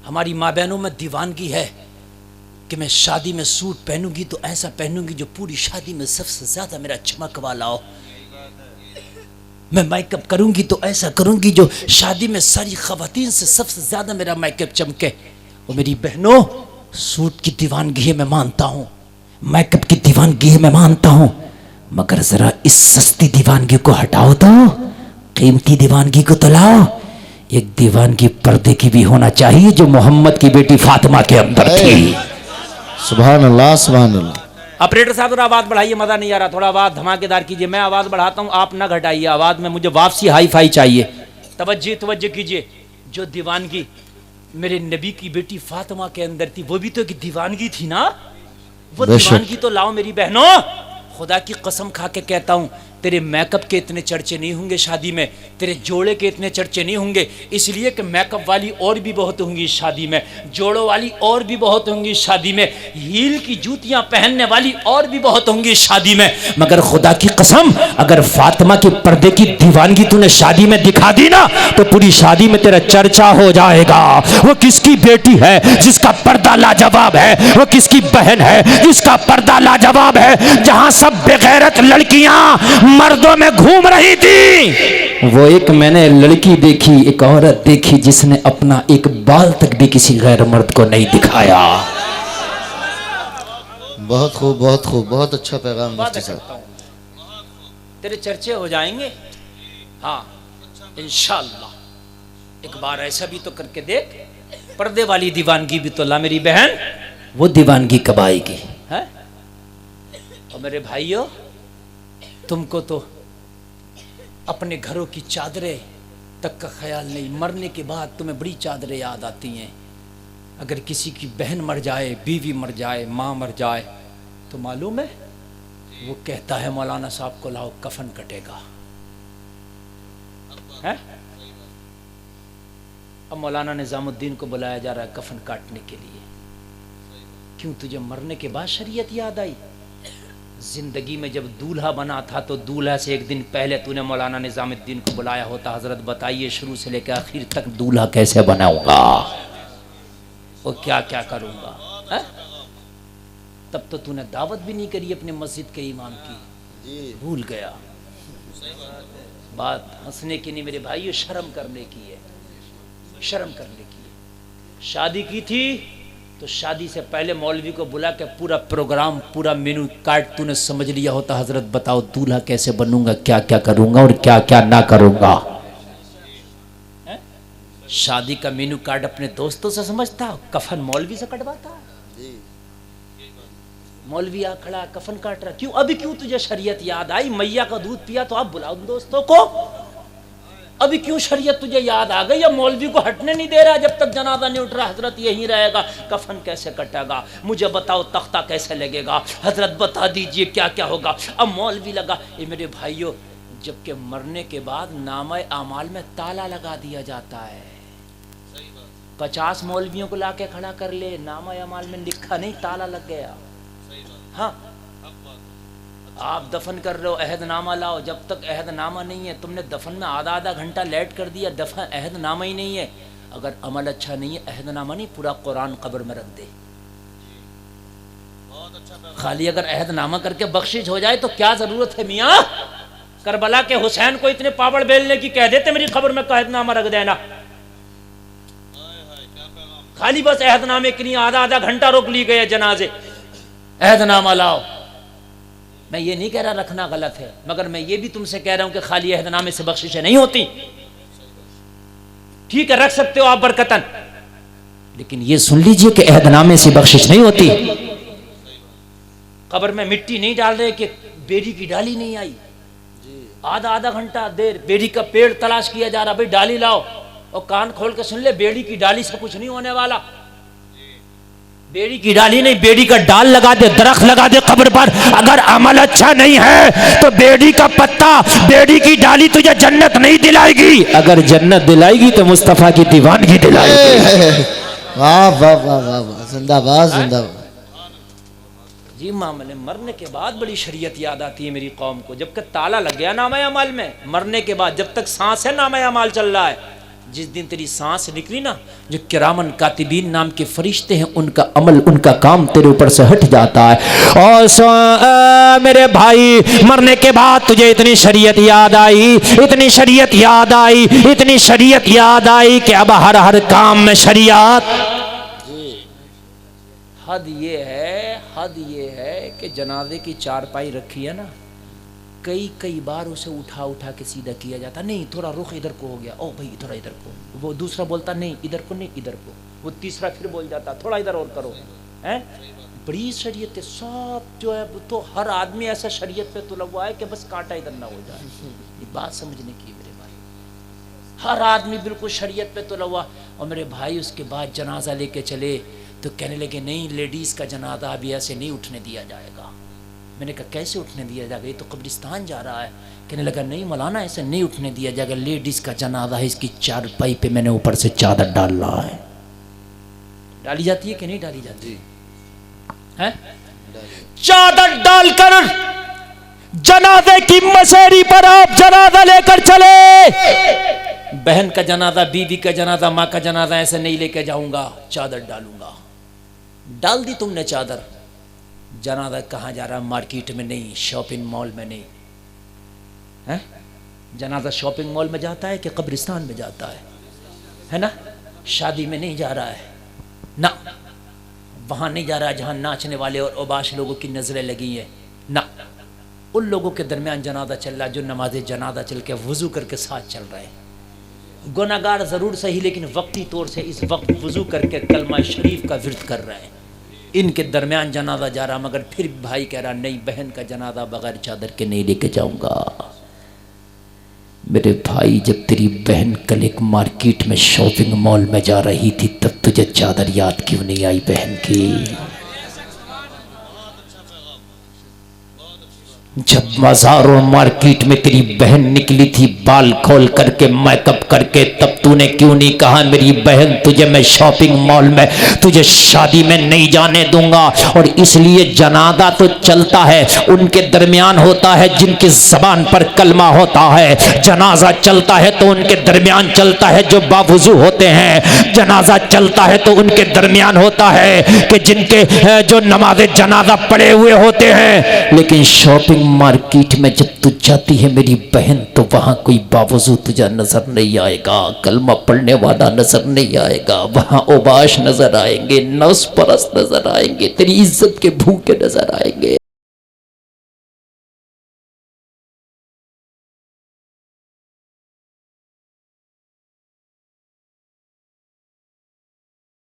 ہماری ماں بہنوں میں دیوانگی ہے کہ میں شادی میں سوٹ پہنوں گی تو ایسا پہنوں گی جو پوری شادی میں سب سے زیادہ میرا چمک والا ہو، میں میک اپ کروں گی تو ایسا کروں گی جو شادی میں ساری خواتین سے سب سے زیادہ میرا میک اپ چمکے۔ اور میری بہنوں، سوٹ کی دیوانگی ہے میں مانتا ہوں، میک اپ کی دیوانگی ہے میں مانتا ہوں، مگر ذرا اس سستی دیوانگی کو ہٹاؤ تو قیمتی دیوانگی کو تو لاؤ۔ ایک دیوانگی پردے کی بھی ہونا چاہیے جو محمد کی بیٹی فاطمہ کے اندر تھی۔ سبحان اللہ سبحان اللہ۔ آپریٹر صاحب تھوڑا آواز بڑھائیے، مزہ نہیں آ رہا، تھوڑا آواز دھماکے دار کیجئے، میں آواز بڑھاتا ہوں آپ نہ گھٹائیے آواز میں، مجھے واپسی ہائی فائی چاہیے۔ توجہ کیجئے، جو دیوانگی میرے نبی کی بیٹی فاطمہ کے اندر تھی وہ بھی تو ایک دیوانگی تھی نا، وہ دیوانگی تو لاؤ میری بہنوں۔ خدا کی قسم کھا کے کہتا ہوں تیرے میک اپ کے اتنے چرچے نہیں ہوں گے شادی میں، تیرے جوڑے کے اتنے چرچے نہیں ہوں گے، اس لیے کہ میک اپ والی اور بھی بہت ہوں گی شادی میں، جوڑوں والی اور بھی بہت ہوں گی شادی میں، ہیل کی جوتیاں پہننے والی اور بھی بہت ہوں گی شادی میں، مگر خدا کی قسم اگر فاطمہ کے پردے کی دیوانگی تو نے شادی میں دکھا دی نا تو پوری شادی میں تیرا چرچا ہو جائے گا۔ وہ کس کی بیٹی ہے جس کا پردہ لاجواب ہے، وہ کس کی بہن ہے جس کا پردہ لاجواب ہے، جہاں سب بغیرت لڑکیاں مردوں میں گھوم رہی تھی، وہ ایک میں نے لڑکی دیکھی، ایک عورت دیکھی جس نے اپنا ایک بال تک بھی کسی غیر مرد کو نہیں دکھایا۔ بہت خوب بہت خوب، بہت اچھا پیغام مفتی صاحب۔ تیرے چرچے ہو جائیں گے، ہاں انشاءاللہ۔ ایک بار ایسا بھی تو کر کے دیکھ، پردے والی دیوانگی بھی تو لا میری بہن۔ وہ دیوانگی کب آئے گی؟ اور میرے بھائیوں، تم کو تو اپنے گھروں کی چادریں تک کا خیال نہیں، مرنے کے بعد تمہیں بڑی چادریں یاد آتی ہیں۔ اگر کسی کی بہن مر جائے، بیوی مر جائے، ماں مر جائے تو معلوم ہے وہ کہتا ہے مولانا صاحب کو لاؤ کفن کٹے گا۔ اب مولانا نظام الدین کو بلایا جا رہا ہے کفن کاٹنے کے لیے، کیوں تجھے مرنے کے بعد شریعت یاد آئی؟ زندگی میں جب دولہا بنا تھا تو دولہا سے ایک دن پہلے تو نے مولانا نظام الدین کو بلایا ہوتا، حضرت بتائیے شروع سے لے کے آخر تک دولہا کیسے بناؤں گا اور کیا کیا کروں گا؟ تب تو نے دعوت بھی نہیں کری اپنے مسجد کے امام کی، بھول گیا۔ بات ہنسنے کی نہیں میرے بھائیو، شرم کرنے کی ہے، شرم کرنے کی ہے۔ شادی کی تھی تو شادی سے پہلے مولوی کو بلا کے پورا پروگرام، پورا مینو کارڈ تو نے سمجھ لیا ہوتا، حضرت بتاؤ دولہا کیسے بنوں گا، کیا کیا کروں گا اور کیا کیا نہ کروں گا۔ شادی کا مینو کارڈ اپنے دوستوں سے سمجھتا، کفن مولوی سے کٹواتا۔ مولوی آ کھڑا کفن کاٹ رہا، کیوں ابھی کیوں تجھے شریعت یاد آئی؟ میاں کا دودھ پیا تو اب بلاؤ دوستوں کو، ابھی کیوں شریعت تجھے یاد آ گئی؟ یا مولوی کو ہٹنے نہیں دے رہا جب تک جنازہ نہیں اٹھ رہا، حضرت یہی رہے گا، کفن کیسے کٹے گا، مجھے بتاؤ تختہ کیسے لگے گا، حضرت بتا دیجئے کیا کیا ہوگا۔ اب مولوی لگا، اے میرے بھائیو، جبکہ مرنے کے بعد نامہ اعمال میں تالا لگا دیا جاتا ہے۔ 50 مولویوں کو لا کے کھڑا کر لے، نامہ اعمال میں لکھا نہیں، تالا لگ گیا۔ ہاں آپ دفن کر رہے ہو، عہد نامہ لاؤ، جب تک عہد نامہ نہیں ہے، تم نے دفن میں آدھا گھنٹہ لیٹ کر دیا، دفن عہد نامہ ہی نہیں ہے۔ اگر عمل اچھا نہیں ہے، عہد نامہ نہیں، پورا قرآن قبر میں رکھ دے۔ خالی اگر عہد نامہ کر کے بخشش ہو جائے تو کیا ضرورت ہے میاں؟ کربلا کے حسین کو اتنے پاپڑ بیلنے کی کہہ دیتے میری قبر میں عہد نامہ رکھ دینا، خالی بس عہد نامے کے لیے آدھا گھنٹہ روک لی گئے جنازے۔ عہد نامہ لاؤ، میں یہ نہیں کہہ رہا رکھنا غلط ہے، مگر میں یہ بھی تم سے کہہ رہا ہوں کہ خالی عہد نامے سے بخششیں نہیں ہوتی۔ ٹھیک ہے رکھ سکتے ہو آپ برکتن، لیکن یہ سن لیجئے کہ عہد نامے سے بخشش نہیں ہوتی۔ قبر میں مٹی نہیں ڈال رہے کہ بیری کی ڈالی نہیں آئی، آدھا گھنٹہ دیر بیری کا پیڑ تلاش کیا جا رہا، بھئی ڈالی لاؤ، اور کان کھول کے سن لے بیڑی کی ڈالی سے کچھ نہیں ہونے والا۔ بیڑی کی ڈالی نہیں، بیڑی کا ڈال لگا دے، درخت لگا دے قبر پر، اگر عمل اچھا نہیں ہے تو بیڑی کا پتا، بیڑی کی ڈالی تجھے جنت نہیں دلائے گی، اگر جنت دلائے گی تو مصطفیٰ کی دیوانگی دلائے گی۔ واہ واہ واہ واہ، زندہ باد زندہ باد۔ جی معاملے مرنے کے بعد بڑی شریعت یاد آتی ہے میری قوم کو، جب کہ تالا لگ گیا نامہ اعمال میں، مرنے کے بعد جب تک سانس ہے نامہ اعمال چل رہا ہے، جس دن تیری سانس نکلی نا، جو کرامن کاتبین نام کے فرشتے ہیں، ان کا عمل، ان کا کام تیرے اوپر سے ہٹ جاتا ہے۔ اور میرے بھائی، مرنے کے بعد تجھے اتنی شریعت یاد آئی، اتنی شریعت یاد آئی، اتنی شریعت یاد آئی کہ اب ہر کام میں شریعت۔ حد یہ ہے کہ جنازے کی چارپائی رکھی ہے نا، کئی بار اسے اٹھا کے سیدھا کیا جاتا، نہیں تھوڑا رخ ادھر کو ہو گیا، او بھائی تھوڑا ادھر کو، وہ دوسرا بولتا نہیں ادھر کو، نہیں ادھر کو، وہ تیسرا پھر بول جاتا تھوڑا ادھر اور کرو، ہیں؟ بڑی شریعت ہے سب جو ہے، تو ہر آدمی ایسا شریعت پہ تلا ہوا ہے کہ بس کانٹا ادھر نہ ہو جائے۔ یہ بات سمجھنے کی میرے بھائی، ہر آدمی بالکل شریعت پہ تلا ہوا۔ اور میرے بھائی اس کے بعد جنازہ لے کے چلے تو کہنے لگے نہیں لیڈیز کا جنازہ ابھی ایسے نہیں اٹھنے دیا جائے گا۔ میں نے کہا کیسے اٹھنے دیا جائے گا، یہ تو قبرستان جا رہا ہے۔ کہنے لگا نہیں مولانا ایسے نہیں اٹھنے دیا جائے گا، لیڈیز کا جنازہ ہے، اس کی چارپائی پہ میں نے اوپر سے چادر ڈال رہا ہے۔ ڈالی جاتی ہے کہ نہیں ڈالی جاتی ہے؟ چادر ڈال کر جنازے کی مسیری پر آپ جنازہ لے کر چلے۔ بہن کا جنازہ، بیوی کا جنازہ، ماں کا جنازہ ایسے نہیں لے کے جاؤں گا، چادر ڈالوں گا۔ ڈال دی تم نے چادر، جنازہ کہاں جا رہا؟ مارکیٹ میں نہیں، شاپنگ مال میں نہیں۔ جنازہ شاپنگ مال میں جاتا ہے کہ قبرستان میں جاتا ہے نا؟ شادی میں نہیں جا رہا ہے نہ، وہاں نہیں جا رہا ہے جہاں ناچنے والے اور اوباش لوگوں کی نظریں لگی ہیں نہ، ان لوگوں کے درمیان جنازہ چل رہا ہے جو نماز جنازہ چل کے وضو کر کے ساتھ چل رہے ہیں۔ گناہگار ضرور صحیح لیکن وقتی طور سے اس وقت وضو کر کے کلمہ شریف کا ورد کر رہے ہیں، ان کے درمیان جنازہ جا رہا، مگر پھر بھائی کہہ رہا نہیں بہن کا جنازہ بغیر چادر کے نہیں لے کے جاؤں گا۔ میرے بھائی جب تیری بہن کل ایک مارکیٹ میں شاپنگ مال میں جا رہی تھی تب تجھے چادر یاد کیوں نہیں آئی بہن کی؟ جب بازار و مارکیٹ میں تیری بہن نکلی تھی بال کھول کر کے میک اپ کر کے، تب تو نے کیوں نہیں کہا میری بہن تجھے میں شاپنگ مال میں، تجھے شادی میں نہیں جانے دوں گا؟ اور اس لیے جنازہ تو چلتا ہے، ان کے درمیان ہوتا ہے جن کی زبان پر کلمہ ہوتا ہے، جنازہ چلتا ہے تو ان کے درمیان چلتا ہے جو باوضو ہوتے ہیں، جنازہ چلتا ہے تو ان کے درمیان ہوتا ہے کہ جن کے جو نماز جنازہ پڑھے ہوئے ہوتے ہیں۔ لیکن شاپنگ مارکیٹ میں جب تو جاتی ہے میری بہن تو وہاں کوئی باوضو تجھے نظر نہیں آئے گا، کلمہ پڑھنے والا نظر نہیں آئے گا، وہاں اوباش نظر آئیں گے، نفس پرست نظر آئیں گے، تیری عزت کے بھوکے نظر آئیں گے۔